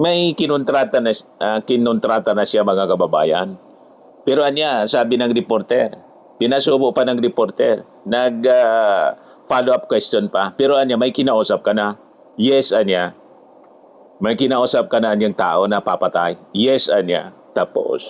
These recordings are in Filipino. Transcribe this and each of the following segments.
May kinontrata na siya mga kababayan. Pero anya, sabi ng reporter, pinasubo pa ng reporter, follow-up question pa. Pero anya, may kinausap ka na? Yes, anya. May kinausap ka na anyang tao na papatay? Yes, anya. Tapos,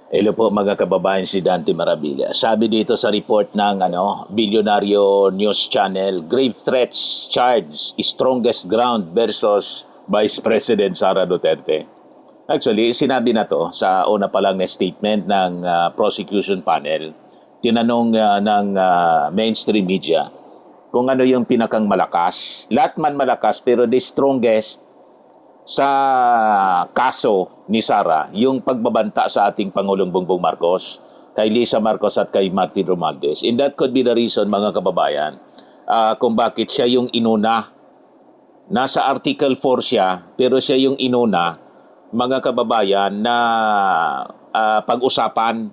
hello po mga kababayan, si Dante Marabilla. Sabi dito sa report ng Bilyonaryo News Channel, grave threats charge strongest ground versus Vice President Sara Duterte. Actually, sinabi na to sa una pa lang na statement ng prosecution panel. Tinanong ng mainstream media kung ano yung pinakang malakas. Lahat man malakas pero the strongest sa kaso ni Sara, yung pagbabanta sa ating Pangulong Bongbong Marcos, kay Lisa Marcos at kay Martin Romualdez. And that could be the reason, mga kababayan, kung bakit siya yung inuna. Nasa Article 4 siya, pero siya yung inuna, mga kababayan, na pag-usapan.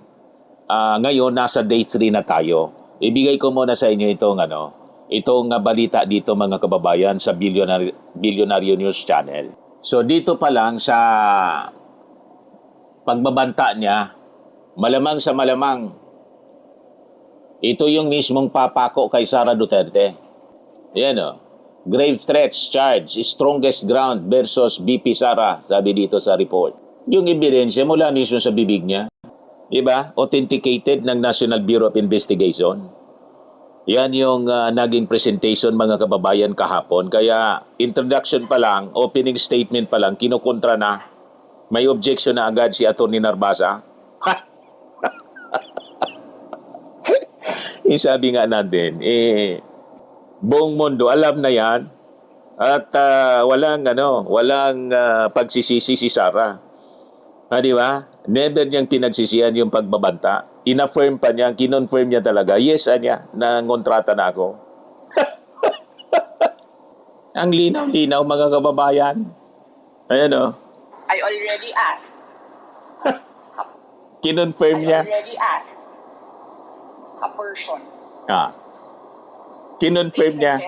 Ngayon, nasa day 3 na tayo. Ibigay ko muna sa inyo itong balita dito, mga kababayan, sa Bilyonaryo News Channel. So dito pa lang sa pagbabanta niya, malamang sa malamang, ito yung mismong papako kay Sara Duterte. Yan o. Grave threats charge, strongest ground versus BP Sara, sabi dito sa report. Yung ebidensya mula mismo sa bibig niya. Diba? Authenticated ng National Bureau of Investigation. Yan yung naging presentation, mga kababayan, kahapon. Kaya introduction pa lang, opening statement pa lang, kinukontra na. May objection na agad si Atty. Narbasa. Sabi nga natin, buong mundo alam na yan at walang pagsisisi si Sara. Di ba? Never niyang pinagsisihan yung pagbabanta. Inaffirm pa niya, kinonfirm niya talaga, yes, anya, nangontrata na ako. Ang linaw-linaw, mga kababayan. Ayan o. I already asked. Kinonfirm niya. I already asked a person. Kinonfirm niya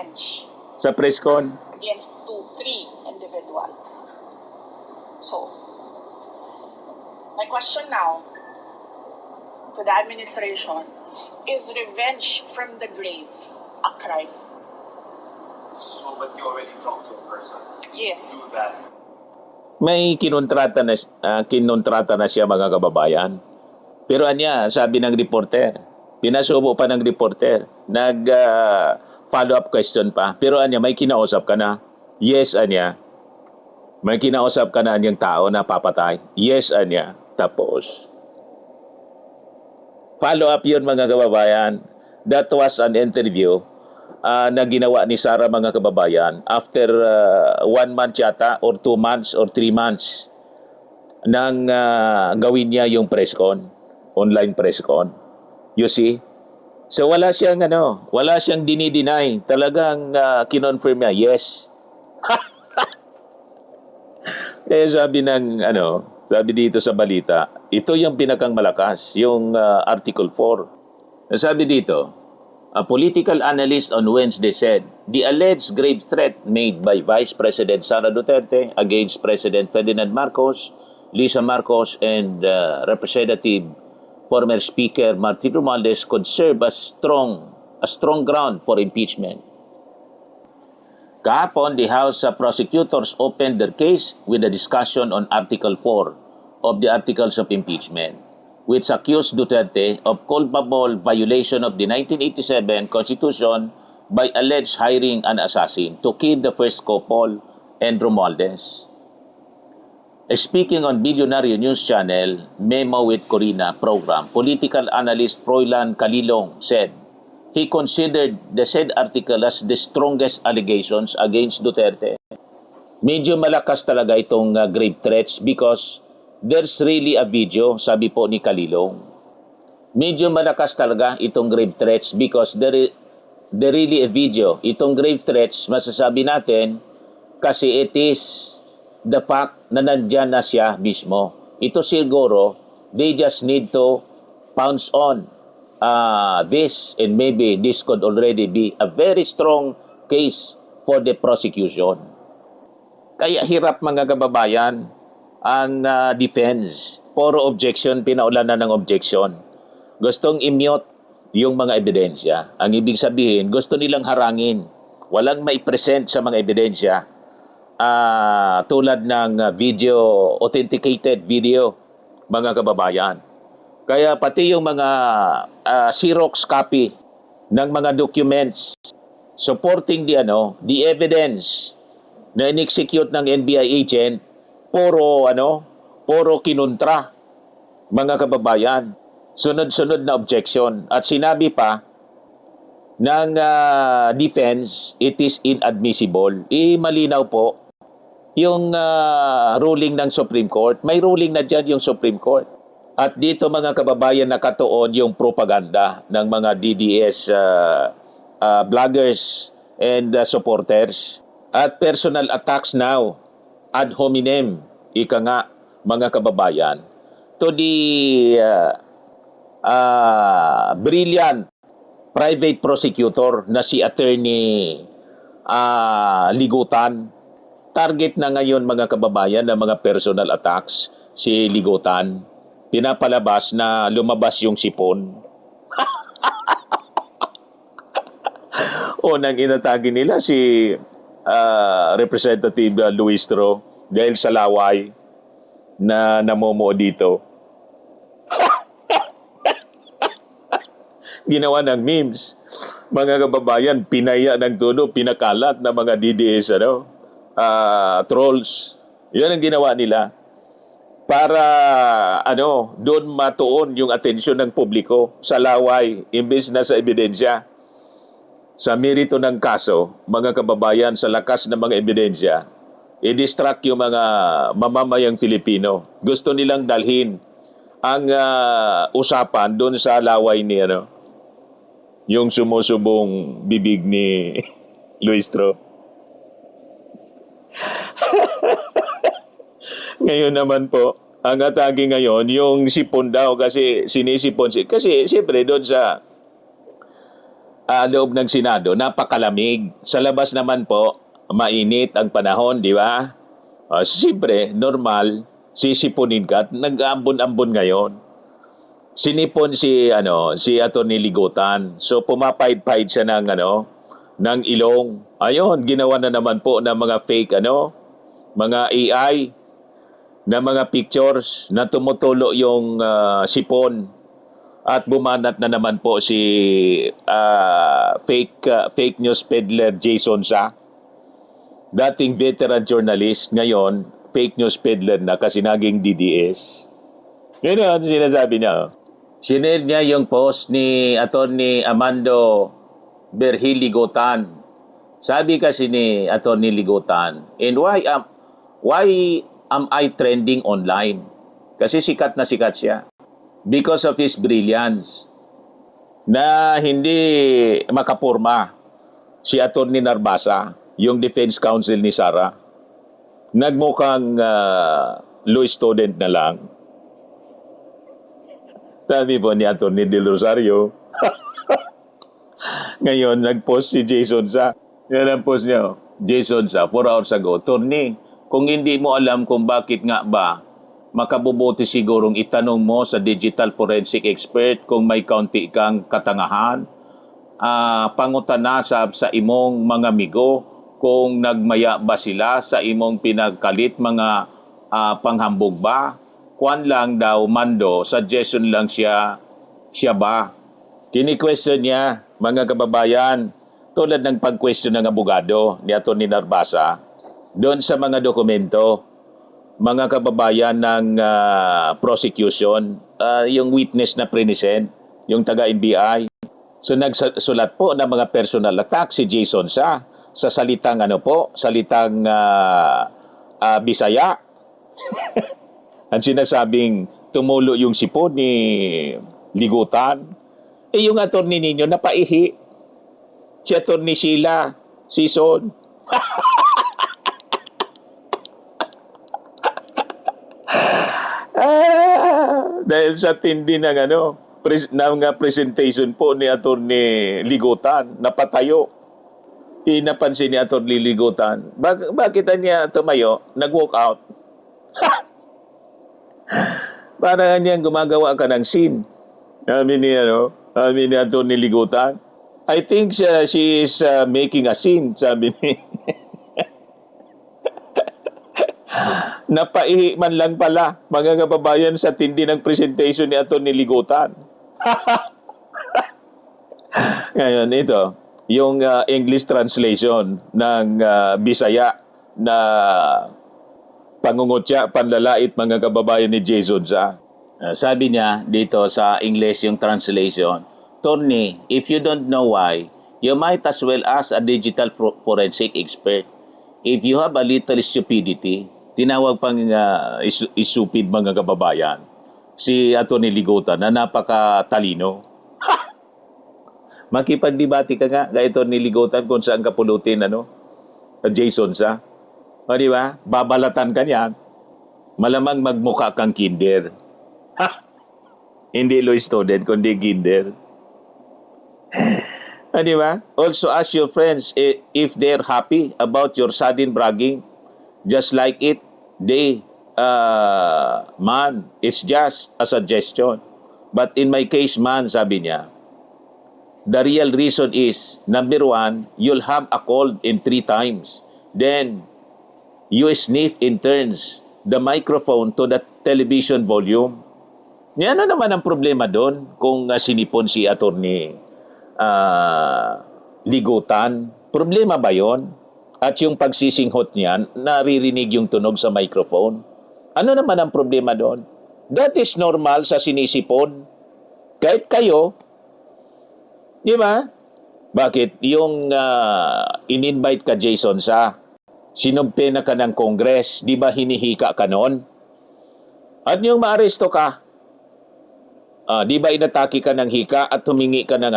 sa press con. Against 3 individuals. So, my question now to the administration, is revenge from the grave a crime? So, but you already talked to a person? Yes. Do that. May kinontrata na siya, mga kababayan. Pero anya, sabi ng reporter, pinasubo pa ng reporter, follow-up question pa. Pero anya, may kinausap ka na? Yes, anya. May kinausap ka na anyang tao na papatay? Yes, anya. Tapos, follow-up yun, mga kababayan. That was an interview na ginawa ni Sara, mga kababayan, after 1 month yata, or 2 months, or 3 months, nang gawin niya yung press con, online press con. You see? So wala siyang dinideny. Talagang kinonfirm niya, yes. Sabi dito sa balita, ito yung pinakang malakas, yung Article 4. Sabi dito, a political analyst on Wednesday said, the alleged grave threat made by Vice President Sara Duterte against President Ferdinand Marcos, Lisa Marcos, and Representative former Speaker Martin Romualdez could serve as strong ground for impeachment. Kahapon, the House prosecutors opened their case with a discussion on Article 4 of the Articles of Impeachment, which accused Duterte of culpable violation of the 1987 Constitution by alleged hiring an assassin to kill the first couple and Romualdez. Speaking on Bilyonaryo News Channel, Memo with Corina program, political analyst Froilan Calilong said, he considered the said article as the strongest allegations against Duterte. Medyo malakas talaga itong grave threats because there's really a video, sabi po ni Calilong. Medyo malakas talaga itong grave threats because there really a video. Itong grave threats, masasabi natin kasi it is the fact na nandyan na siya mismo. Ito siguro, they just need to pounce on this, and maybe this could already be a very strong case for the prosecution. Kaya hirap mga kababayan ang defense. Puro objection, pinaulanan ng objection. Gustong i-mute yung mga ebidensya. Ang ibig sabihin, gusto nilang harangin. Walang mai-present sa mga ebidensya. Tulad ng video, authenticated video, mga kababayan. Kaya pati yung mga Xerox copy ng mga documents supporting the evidence na in-execute ng NBI agent, puro kinontra, mga kababayan. Sunod-sunod na objection. At sinabi pa ng defense, it is inadmissible. Malinaw po yung ruling ng Supreme Court. May ruling na dyan yung Supreme Court. At dito mga kababayan, nakatuon yung propaganda ng mga DDS bloggers and supporters. At personal attacks now, ad hominem, ika nga mga kababayan, to the brilliant private prosecutor na si Attorney Ligutan. Target na ngayon mga kababayan ng mga personal attacks si Ligutan. Pinapalabas na lumabas yung sipon. Unang inatake nila si Representative Luistro dahil sa laway na namumuo dito. Ginawa ng memes. Mga kababayan, pinaya ng todo, pinakalat ng mga DDS trolls. Yan ang ginawa nila para doon matuon yung atensyon ng publiko sa laway imbes na sa ebidensya. Sa merito ng kaso, mga kababayan, sa lakas ng mga ebidensya, i-distract yung mga mamamayang Filipino. Gusto nilang dalhin ang usapan doon sa laway ni yung sumusubong bibig ni Luistro. Ngayon naman po, ang atake ngayon, yung sipon daw kasi sinisipon. Kasi siyempre doon sa loob ng Senado, napakalamig. Sa labas naman po, mainit ang panahon, di ba? Siyempre, normal, sisipunin ka at nag-ambon-ambon ngayon. Sinipon si Atty. Ligutan. So pumapahid-pahid siya ng ilong. Ayun, ginawa na naman po ng mga fake mga AI na mga pictures na tumutulo yung sipon. At bumanat na naman po si fake news peddler Jason Sa. Dating veteran journalist, ngayon fake news peddler na kasi naging DDS. Yun ang sinasabi niya. Sinare niya yung post ni Atty. Amando Berhil Ligutan. Sabi kasi ni Atty. Ligutan, and why am I trending online? Kasi sikat na sikat siya. Because of his brilliance. Na hindi makapurma si Atty. Narbasa, yung defense counsel ni Sara. Nagmukhang law student na lang. Sabi po ni Atty. De Rosario. Ngayon, nag-post si Jason Sa. Yan ang post niya. Jason Sa, 4 hours ago. Attorney, kung hindi mo alam kung bakit nga ba, makabubuti sigurong itanong mo sa digital forensic expert kung may kaunti kang katangahan. Pangutana sa imong mga amigo kung nagmaya ba sila sa imong pinagkalit mga panghambog ba. Kuan lang daw, Mando, suggestion lang siya ba? Kini-question niya, mga kababayan, tulad ng pag-question ng abogado ni Atty. Narbasa, doon sa mga dokumento, mga kababayan ng prosecution, yung witness na present, yung taga-NBI. So nagsulat po ng mga personal attack si Jason sa salitang salitang Bisaya. Ang sinasabing tumulo yung sipon ni Ligutan. Yung attorney ninyo napaihi. Si Atty. Sheila Sison. Dahil sa tindi ng ng presentation po ni Attorney Ligutan, napatayo. Napansin ni Attorney Ligutan. Bakit niya tumayo? Nag-walk out. Para niyang gumagawa ka ng scene. Sabi ni Attorney Ligutan. I think she is making a scene, sabi ni. Napaihi man lang pala, mga kababayan, sa tindi ng presentation ni Attorney Ligutan. Ngayon, ito, yung English translation ng Bisaya na pangungutya, panlalait, mga kababayan ni Jason sa. Sabi niya dito sa English yung translation, Tony, if you don't know why, you might as well ask a digital forensic expert. If you have a little stupidity, tinawag pang stupid, mga kababayan, si Atty. Ligutan na napakatalino. Makipagdebate ka nga kay Atty. Ligutan kung saan ka pulutin, Jason sa. O di ba? Babalatan ka niyan. Malamang magmukha kang kinder. Hindi law student, kundi kinder. Di ba? Also ask your friends if they're happy about your sudden bragging. Just like it, man, it's just a suggestion. But in my case, man, sabi niya, the real reason is, number one, you'll have a cold in 3 times. Then, you sniff in turns the microphone to the television volume. Ano naman ang problema doon kung sinipon si Attorney Ligutan? Problema ba yon? At yung pagsisinghot niyan, naririnig yung tunog sa microphone. Ano naman ang problema doon? That is normal sa sinisipon. Kahit kayo, di ba? Bakit? Yung in-invite ka, Jason, sa sinumpena ka ng Congress, di ba hinihika ka noon? At yung maaresto ka, di ba inatake ka ng hika at humingi ka ng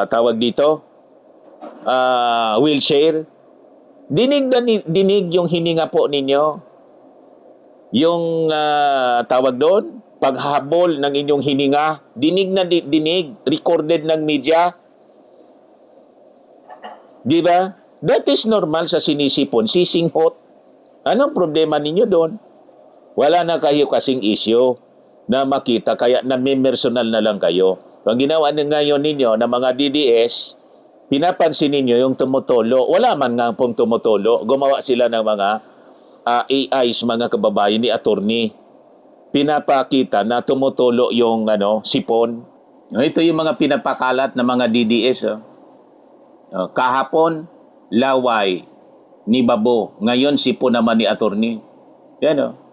tawag dito? Wheelchair. Dinig yung hininga po ninyo. Yung tawag doon, paghabol ng inyong hininga, dinig na dinig, recorded ng media. Di ba? That is normal sa sinisipon, sisinghot. Anong problema ninyo doon? Wala na kayo kasing issue na makita, kaya namimersonal na lang kayo. Ang ginawa ngayon ninyo na mga DDS, pinapansin ninyo yung tumutulo. Wala man nga pong tumutulo. Gumawa sila ng mga AIs, mga kababayan ni attorney. Pinapakita na tumutulo yung sipon. Ito yung mga pinapakalat ng mga DDS. Kahapon, laway ni Babo. Ngayon, sipon naman ni attorney. Yan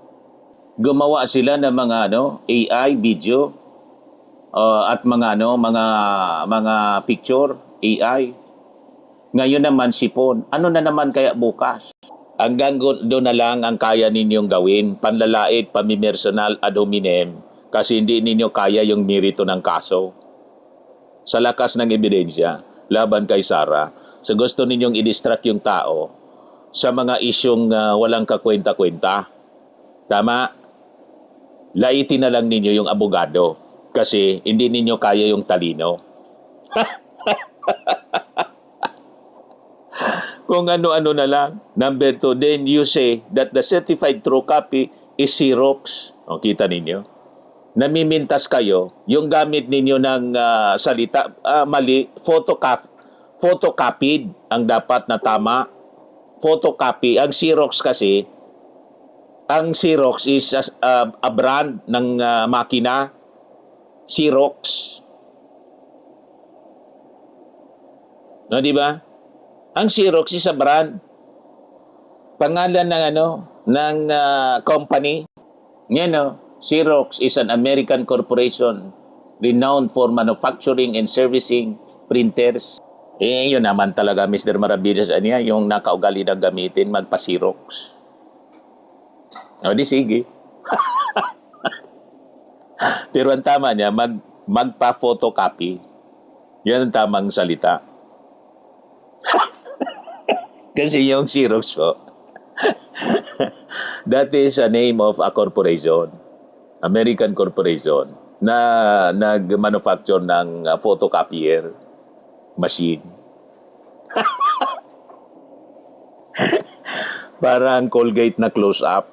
gumawa sila ng mga AI video at mga mga picture AI. Ngayon naman sipon. Ano na naman kaya bukas? Hanggang doon na lang ang kaya ninyong gawin, panlalait, pamimersonal ad hominem, kasi hindi ninyo kaya yung merito ng kaso. Sa lakas ng ebidensya laban kay Sara, sa gusto ninyong i-distract yung tao sa mga isyong walang kakwenta-kwenta. Tama? Laitin na lang ninyo yung abogado kasi hindi ninyo kaya yung talino. Kung ano-ano na lang. Number 2, then you say that the certified true copy is Xerox. O, kita ninyo? Namimintas kayo, yung gamit ninyo ng salita, mali, photocopied ang dapat na tama. Photocopy. Ang Xerox kasi, ang Xerox is a brand ng makina. Xerox. No, di ba? Ang Xerox is a brand. Pangalan ng ng company. Yan Xerox is an American corporation renowned for manufacturing and servicing printers. Yun naman talaga, Mr. Maravillas, yung nakaugali na gamitin, magpa-Xerox. O di sige. Pero ang tama niya, magpa-photocopy. Yan ang tamang salita. Kasi yung Xerox po, That is a name of a corporation, American corporation, na nag-manufacture ng photocopier machine. Parang Colgate na close-up.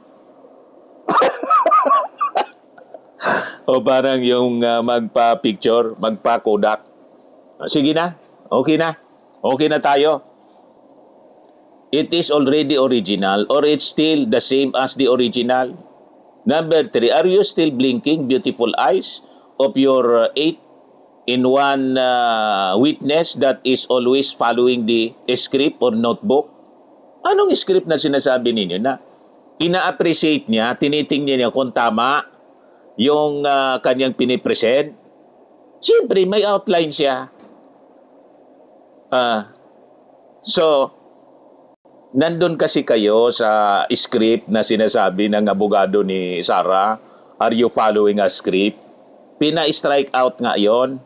O parang yung magpa-picture, magpa-Kodak. Sige na, okay na. Okay na tayo. It is already original or it's still the same as the original. Number 3, are you still blinking, beautiful eyes of your 8-in-1 witness that is always following the script or notebook? Anong script na sinasabi ninyo na ina-appreciate niya, tinitingnan niya kung tama yung kanyang pinipresent? Siyempre, may outline siya. So, nandun kasi kayo sa script na sinasabi ng abogado ni Sarah, are you following a script? Pina-strike out nga yon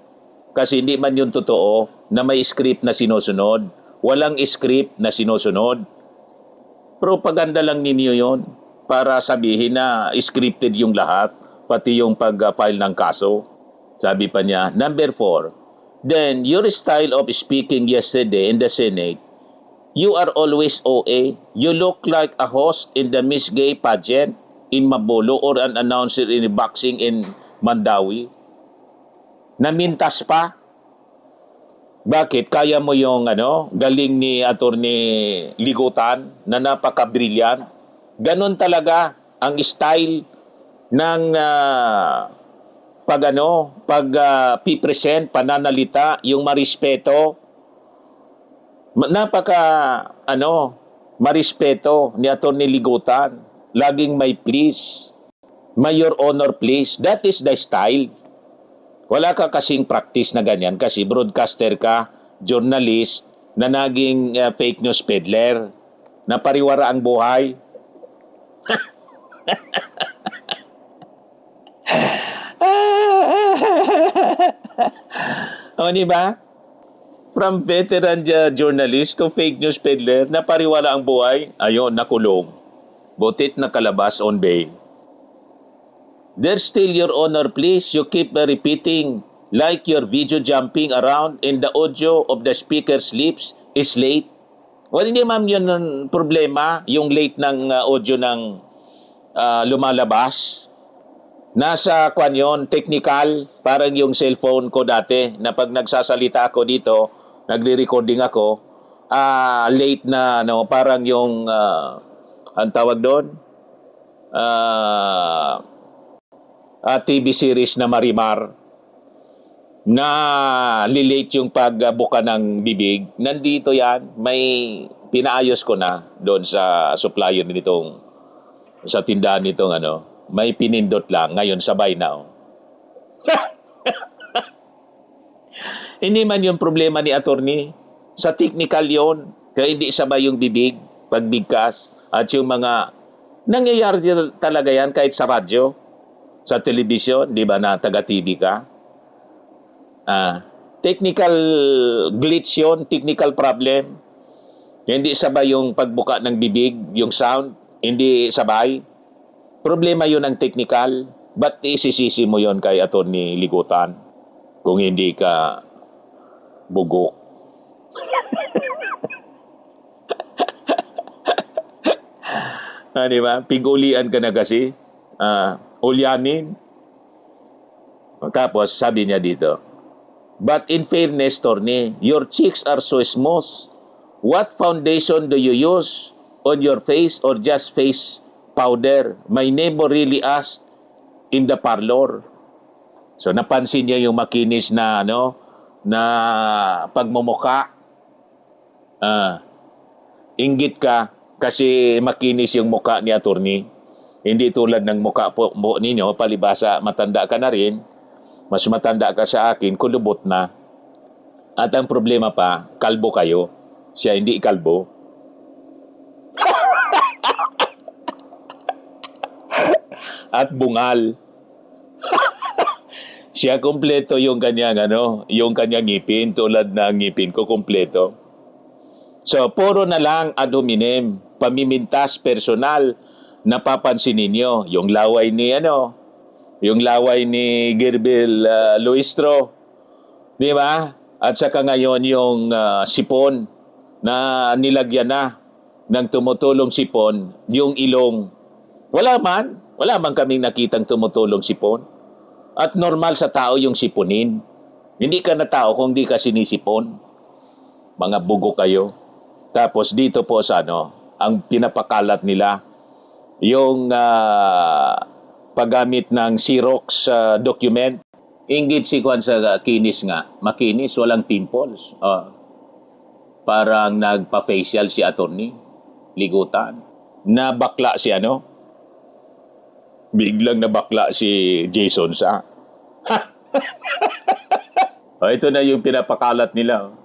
kasi hindi man yun totoo na may script na sinusunod. Walang script na sinusunod. Propaganda lang ninyo yon para sabihin na scripted yung lahat, pati yung pag-file ng kaso. Sabi pa niya, number 4, then your style of speaking yesterday in the Senate, you are always OA. You look like a host in the Miss Gay pageant in Mabolo or an announcer in boxing in Mandawi. Namintas pa. Bakit? Kaya mo yung galing ni Attorney Ligutan na napaka-brilliant? Ganon talaga ang style ng pag-present, pananalita, yung marespeto. Marespeto ni Attorney Ligutan. Laging may please. May your honor please. That is the style. Wala ka kasing practice na ganyan kasi broadcaster ka, journalist, na naging fake news peddler, na pariwara ang buhay. O, di ba? From veteran journalist to fake news peddler, na pariwara ang buhay, ayun, nakulong. Butit nakalabas on bail. There's still your honor, please. You keep repeating like your video jumping around and the audio of the speaker's lips is late. Well, hindi ma'am yun ang problema, yung late ng audio ng lumalabas. Nasa yun, technical, parang yung cellphone ko dati, na pag nagsasalita ako dito, nagre-recording ako, late na, parang yung, ang tawag doon, TV series na Marimar, na lilate yung pagbuka ng bibig. Nandito yan, may pinaayos ko na doon sa supplier nitong, sa tindahan nitong may pinindot lang, ngayon sabay na. Hindi man yung problema ni attorney, sa technical yon, kaya hindi sabay yung bibig, pagbigkas, at yung mga, nangyayari talaga yan kahit sa radyo, sa telebisyon, di ba na taga-TV ka? Technical glitch yun, technical problem. Hindi sabay yung pagbuka ng bibig, yung sound, hindi sabay. Problema yun ang technical. Ba't isisisi mo yun kay Attorney Ligutan kung hindi ka bugok? Di ba? Pigulian ka na kasi. Ulyanin. Tapos, sabi niya dito, but in fairness, Torne, your cheeks are so smooth. What foundation do you use on your face or just face powder? My neighbor really asked in the parlor. So, napansin niya yung makinis na, na pagmumuka. Inggit ka kasi makinis yung muka ni attorney. Hindi tulad ng mukha po ninyo, palibasa, matanda ka na rin, mas matanda ka sa akin, kulubot na. At ang problema pa, kalbo kayo. Siya hindi kalbo. At bungal. Siya kumpleto yung kanyang, yung kanyang ngipin, tulad ng ngipin ko, kumpleto. So, puro na lang ad hominem, pamimintas personal, napapansin ninyo yung laway ni Gerbel Luistro, di ba? At saka ngayon yung sipon na nilagyan na ng tumutulong sipon, yung ilong. Wala man kaming nakitang tumutulong sipon. At normal sa tao yung sipunin. Hindi ka na tao kung di ka sinisipon. Mga bugo kayo. Tapos dito po sa ang pinapakalat nila, yung paggamit ng Xerox document. Inggit si Kwan sa kinis nga. Makinis, walang pimples. Parang nagpa-facial si attorney. Ligutan. Nabakla si biglang nabakla si Jason sa. Ito na yung pinapakalat nila.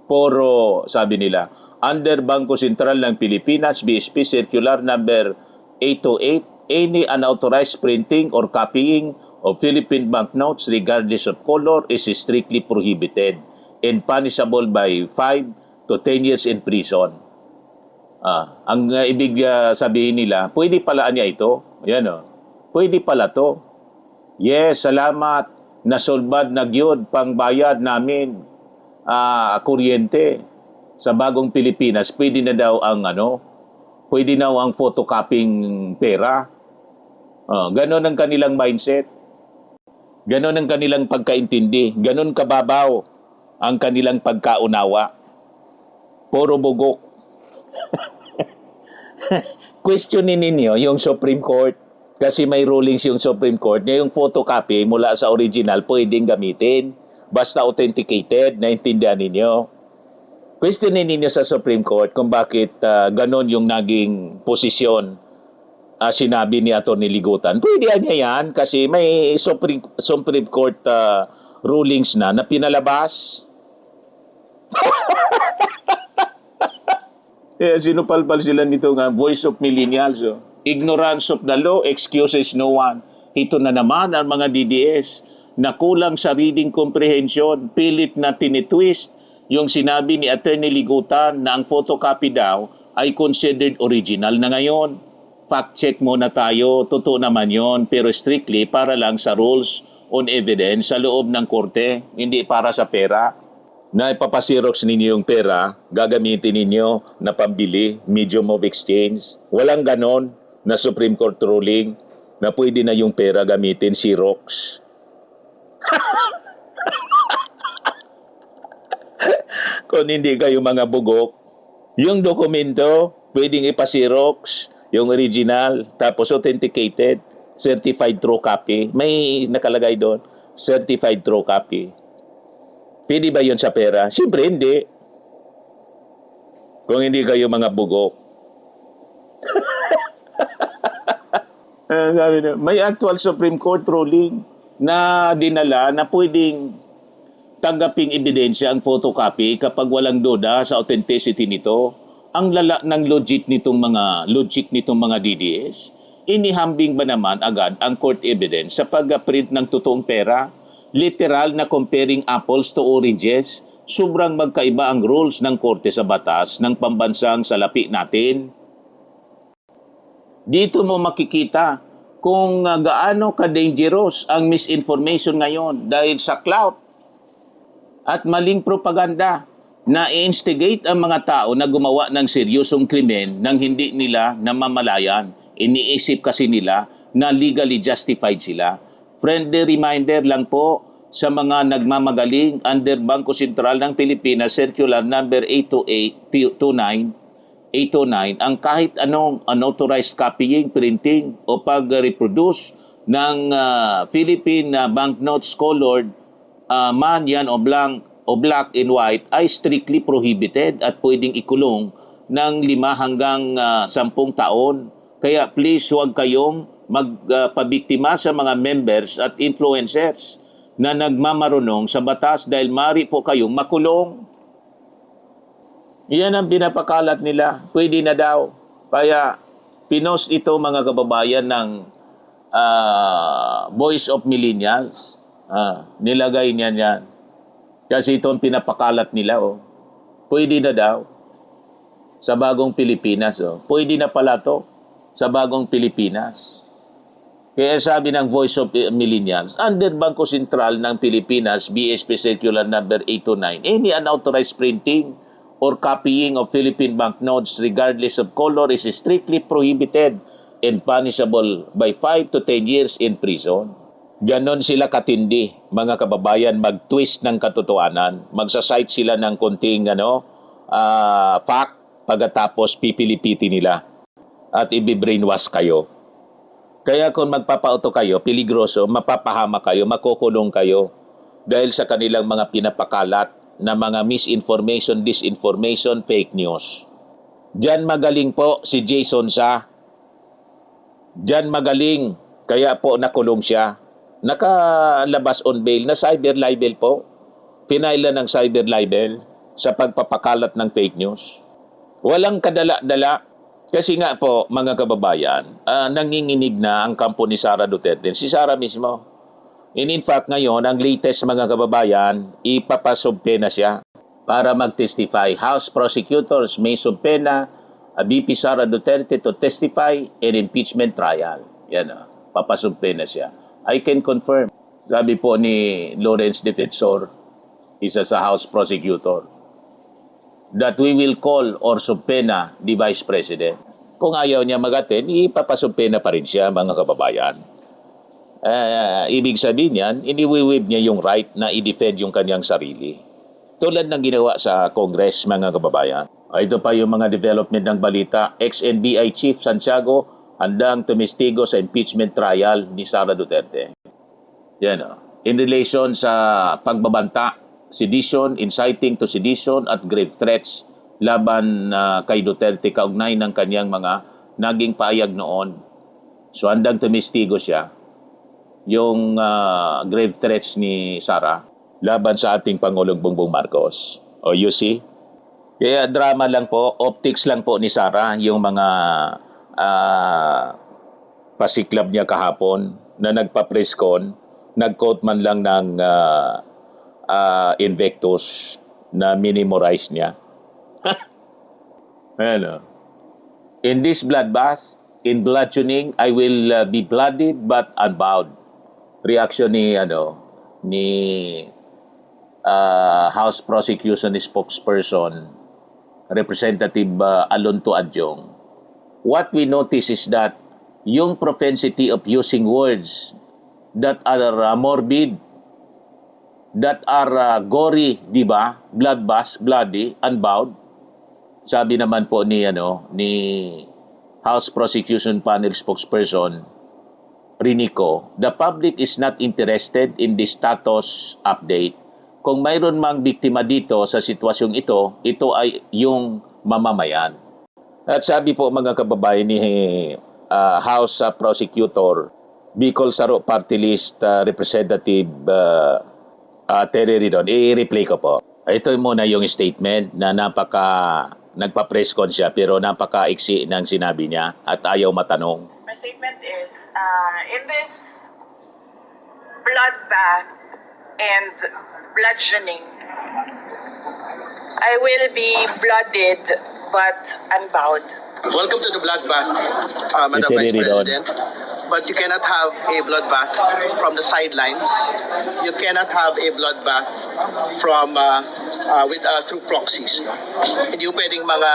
Puro, sabi nila, under Bangko Sentral ng Pilipinas, BSP Circular Number 828, any unauthorized printing or copying of Philippine banknotes regardless of color is strictly prohibited and punishable by 5 to 10 years in prison. Ang ibig sabihin nila, pwede pala niya ito. Yan pwede pala to. Yes, salamat. Nasolbad na gyud pangbayad namin kuryente sa bagong Pilipinas. Pwede na daw ang pwede na ang photocopying pera. Ganon ang kanilang mindset. Ganon ang kanilang pagkaintindi. Ganon kababaw ang kanilang pagkaunawa. Puro bugok. Questionin ninyo yung Supreme Court kasi may rulings yung Supreme Court na yung photocopy mula sa original pwedeng gamitin basta authenticated. Naintindihan ninyo? Questionin ninyo sa Supreme Court kung bakit ganon yung naging posisyon sinabi ni Atty. Ligutan. Pwede niya yan kasi may Supreme Court rulings na pinalabas. Sinupalpal sila nito nga voice of millennials. Ignorance of the law excuses no one. Ito na naman ang mga DDS na kulang sa reading comprehension. Pilit na tinitwist yung sinabi ni Atty. Ligutan na ang photocopy daw ay considered original na ngayon. Fact check muna tayo, totoo naman yon, pero strictly para lang sa rules on evidence sa loob ng korte, hindi para sa pera. Na ipapasirox ninyo yung pera, gagamitin ninyo na pambili, medium of exchange. Walang ganon na Supreme Court ruling na pwede na yung pera gamitin Xerox. Kung hindi kayo mga bugok, yung dokumento pwedeng ipasirox, yung original, tapos authenticated, certified true copy. May nakalagay doon, certified true copy. Pwede ba yun sa pera? Siyempre hindi. Kung hindi kayo mga bugok. May actual Supreme Court ruling na dinala na pwedeng tanggaping ebidensya ang photocopy kapag walang duda sa authenticity nito. Ang lala ng logic nitong mga DDS. Inihambing ba naman agad ang court evidence sa pag-print ng totoong pera? Literal na comparing apples to oranges, sobrang magkaiba ang rules ng korte sa batas ng pambansang salapi natin. Dito mo makikita kung gaano ka-dangerous ang misinformation ngayon dahil sa clout at maling propaganda na i-instigate ang mga tao na gumawa ng seryosong krimen nang hindi nila namamalayan. Iniisip kasi nila na legally justified sila. Friendly reminder lang po sa mga nagmamagaling under Bangko Sentral ng Pilipinas Circular Number 829, ang kahit anong unauthorized copying, printing o pag-reproduce ng Philippine banknotes colored man yan o black and white ay strictly prohibited at pwedeng ikulong ng 5 hanggang 10 taon. Kaya please huwag kayong magpabiktima sa mga members at influencers na nagmamarunong sa batas dahil mari po kayong makulong. Iyan ang pinapakalat nila. Pwede na daw. Kaya pinost ito mga kababayan ng Voice of Millennials. Nilagay niya yan. Kasi ito ang pinapakalat nila. Pwede na daw. Sa bagong Pilipinas. Pwede na pala to. sa bagong Pilipinas. Kaya sabi ng Voice of Millennials, under Bangko Sentral ng Pilipinas, BSP Circular Number 829, any unauthorized printing or copying of Philippine banknotes regardless of color is strictly prohibited and punishable by 5 to 10 years in prison. Ganon sila katindi, mga kababayan, mag-twist ng katotohanan. Magsasite sila ng konting fact, pagkatapos pipilipiti nila at ibibrainwash kayo. Kaya kung magpapauto kayo, peligroso, mapapahama kayo, makukulong kayo dahil sa kanilang mga pinapakalat na mga misinformation, disinformation, fake news. Diyan magaling po si Jason Sa. Diyan magaling, kaya po nakulong siya. Nakalabas on bail na cyber libel po. Pinaila ng cyber libel sa pagpapakalat ng fake news. Walang kadala-dala. Kasi nga po, mga kababayan, nanginginig na ang kampo ni Sara Duterte. Si Sara mismo. And in fact, ngayon, ang latest mga kababayan, ipapasubpena siya para mag-testify. House prosecutors may subpena VP Sara Duterte to testify in impeachment trial. Yan papasubpena siya. I can confirm. Sabi po ni Lawrence Defensor, isa sa House prosecutor, that we will call or subpena the Vice President. Kung ayaw niya mag-attend, ipapasubpena pa rin siya, mga kababayan. Ibig sabihin yan, iniwiwib niya yung right na i-defend yung kanyang sarili. Tulad ng ginawa sa Congress, mga kababayan. Ito pa yung mga development ng balita. Ex-NBI Chief Santiago handang tumistigo sa impeachment trial ni Sara Duterte. Yan in relation sa pagbabanta, sedition, inciting to sedition at grave threats laban kay Duterte kaugnay ng kanyang mga naging payag noon. So handang tumistigo siya yung grave threats ni Sara laban sa ating Pangulong Bongbong Marcos. O you see? Kaya drama lang po, optics lang po ni Sara yung mga pasiklab niya kahapon na nagpa-press con, nag-quote man lang ng invectus na minimorize niya. In this bloodbath, in bludgeoning, I will be bloodied but unbowed. Reaction ni House Prosecution spokesperson, Representative Alonto Adjong. What we notice is that yung propensity of using words that are morbid, that are gory, di ba? Bloodbath, bloody, unbowed. Sabi naman po ni House Prosecution Panel spokesperson Rinico, the public is not interested in the status update. Kung mayroon mang biktima dito sa sitwasyong ito ay yung mamamayan. At sabi po mga kababayan ni House Prosecutor Bicol Saro Party List Representative Terry Ridon, i-replay ko po. Ito muna yung statement na nagpa-press con siya pero napaka-iksi ng sinabi niya at ayaw matanong. My statement is, in this bloodbath and bludgeoning, I will be blooded but unbowed. Welcome to the bloodbath, Madam Vice President. But you cannot have a bloodbath from the sidelines. You cannot have a bloodbath from through proxies. Hindi po pwedeng mga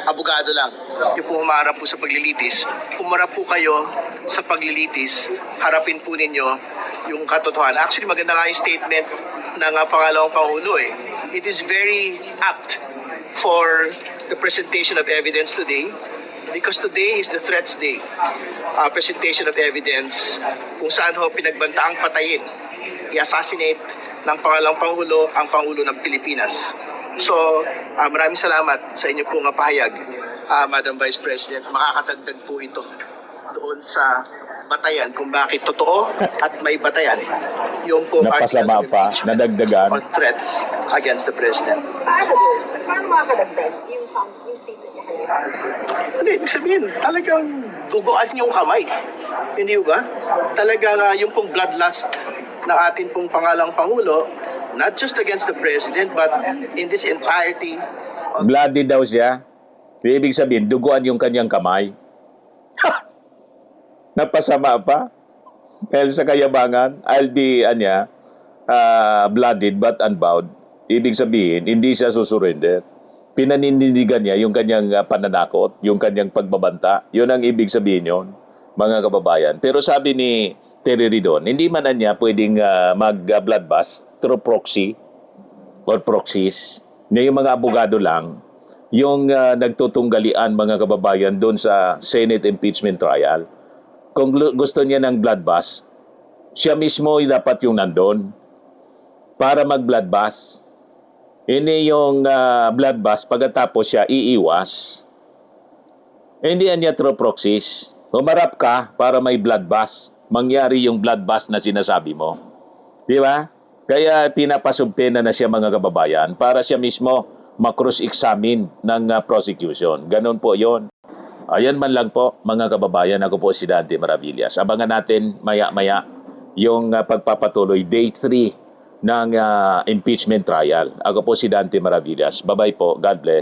abogado lang yung po humarap po sa paglilitis. Humarap po kayo sa paglilitis, harapin po ninyo yung katotohanan. Actually, maganda nga yung statement ng pangalawang Pangulo. It is very apt for the presentation of evidence today. Because today is the threats day, presentation of evidence kung saan ho pinagbantaang patayin, i-assassinate ng pangalawang Pangulo ang Pangulo ng Pilipinas. So, maraming salamat sa inyo pong pahayag, Madam Vice President. Makakatagdag po ito doon sa batayan kung bakit totoo at may batayan yung po napasama pa, nadagdagan on threats against the President. Paano makakadagdag yung statement niya kanina? Hindi, ibig sabihin, talagang duguan yung kamay. Hindi ba? Talagang yung pong bloodlust ng ating pong pangalang Pangulo, not just against the President, but in this entirety. Bloody daw siya. Ibig sabihin, duguan yung kanyang kamay. Napasama pa. Dahil sa kayabangan, I'll be, blooded but unbound. Ibig sabihin, hindi siya susurrender. Pinanindigan niya yung kanyang pananakot, yung kanyang pagbabanta. Yun ang ibig sabihin yun, mga kababayan. Pero sabi ni Terry Ridon, hindi man na niya pwedeng mag-bloodbath through proxy or proxies. Niya yung mga abogado lang, yung nagtutunggalian, mga kababayan, doon sa Senate impeachment trial. Kung gusto niya ng bloodbath, siya mismo dapat yung nandun para mag-bloodbath. Hindi yung bloodbath pagkatapos siya iiwas. Hindi niya through proxies. Humarap ka para may bloodbath. Mangyari yung bloodbath na sinasabi mo. Di ba? Kaya pinapasumpena na siya, mga kababayan, para siya mismo ma-cross-examine ng prosecution. Ganon po yon. Ayan man lang po, mga kababayan. Ako po si Dante Maravillas. Abangan natin maya-maya yung pagpapatuloy, day 3 ng impeachment trial. Ako po si Dante Maravillas. Bye-bye po. God bless.